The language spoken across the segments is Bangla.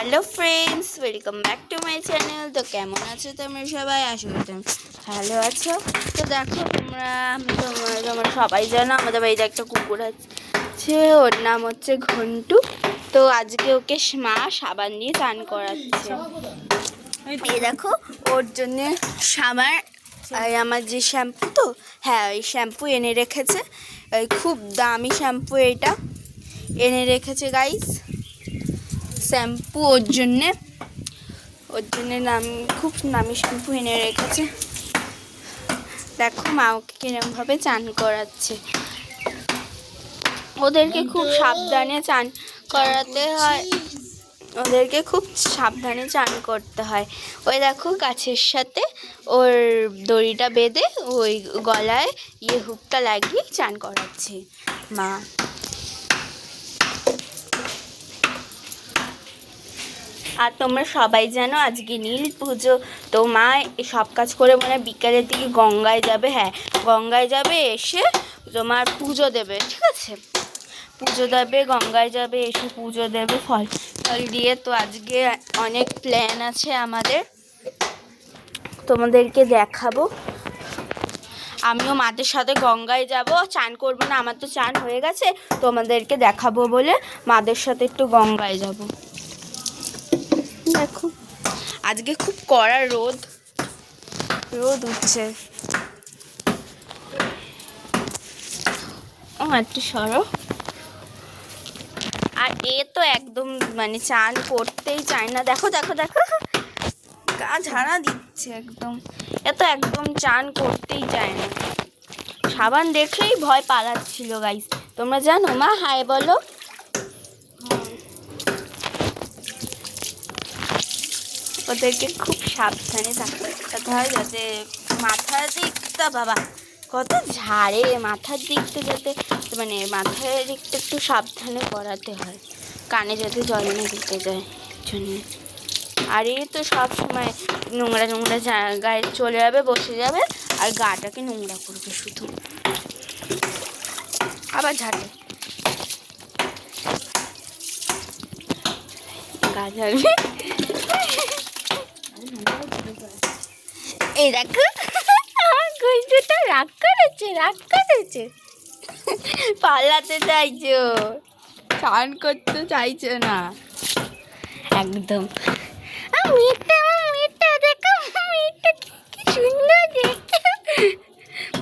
Hello friends, welcome back to my channel. তো কেমন আছো তোমরা সবাই? আশা করি তুমি ভালো আছো। তো দেখো তোমরা সবাই জানো আমাদের বাড়িতে একটা কুকুর আছে, ওর নাম হচ্ছে ঘন্টু। তো আজকে ওকে মা সাবান দিয়ে চান করাচ্ছে। এই দেখো ওর জন্যে আমার যে শ্যাম্পু, তো হ্যাঁ ওই শ্যাম্পু এনে রেখেছে। খুব দামি শ্যাম্পু এটা এনে রেখেছে গাইস। শ্যাম্পু ওর জন্যে খুব নামি শ্যাম্পু এনে রেখেছে। দেখো মা ওকে কিরমভাবে চান করাচ্ছে। ওদেরকে খুব সাবধানে চান করাতে হয়, ওদেরকে খুব সাবধানে চান করতে হয়। ওই দেখো গাছের সাথে ওর দড়িটা বেঁধে ওই গলায় হুকটা লাগিয়ে চান করাচ্ছে মা। আর তোমরা সবাই জানো আজকে নীল পুজো। তো মা সব কাজ করে মনে হয় বিকালের দিকে গঙ্গায় যাবে। হ্যাঁ, গঙ্গায় যাবে, এসে তোমার পুজো দেবে, ঠিক আছে? পুজো দেবে, গঙ্গায় যাবে, এসে পুজো দেবে ফল দিয়ে। তো আজকে অনেক প্ল্যান আছে আমাদের, তোমাদেরকে দেখাবো। আমিও মাদের সাথে গঙ্গায় যাব, চান করবো না, আমার তো চান হয়ে গেছে। তোমাদেরকে দেখাবো বলে মাদের সাথে একটু গঙ্গায় যাব। দেখো আজকে খুব কড়া রোদ উঠছে। ও একটু সরো। আর এ তো একদম চান করতেই চায় না। দেখো দেখো দেখো, গা ঝাড়া দিচ্ছে একদম। এ তো একদম চান করতেই চায় না। সাবান দেখলেই ভয় পালাচ্ছিল গাইস। তোমরা জানো? মা হাই বলো। ওদেরকে খুব সাবধানে থাকতে হয়, যাতে মাথার দিকটা, বাবা কত ঝাড়ে, মাথার দিকটা যাতে মাথার দিকটা একটু সাবধানে করাতে হয়, কানে যাতে জল না দিতে যায় জন্য। আর এই তো সব সময় নোংরা জায়গায় চলে যাবে, বসে যাবে, আর গাটাকে নোংরা করবে শুধু, আবার ঝাড়বে, গা ঝাড়বে। এই দেখো আমার ঘন্টুটা রাগ করেছে, পালাতে চাইছো, চান করতে চাইছো না একদম। মেয়েটা দেখো, মেয়েটা কি সুন্দর দেখতে,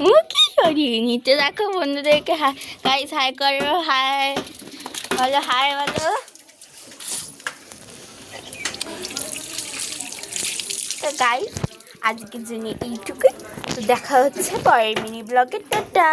মুখই সরিয়ে নিতে। দেখো বন্ধুদেরকে গাইস হাই করো, হাই বলো, হাই বলো। তো গাইস আজকের জন্য এইটুকুই। তো দেখা হচ্ছে পরের মিনি ব্লগে। টাটা।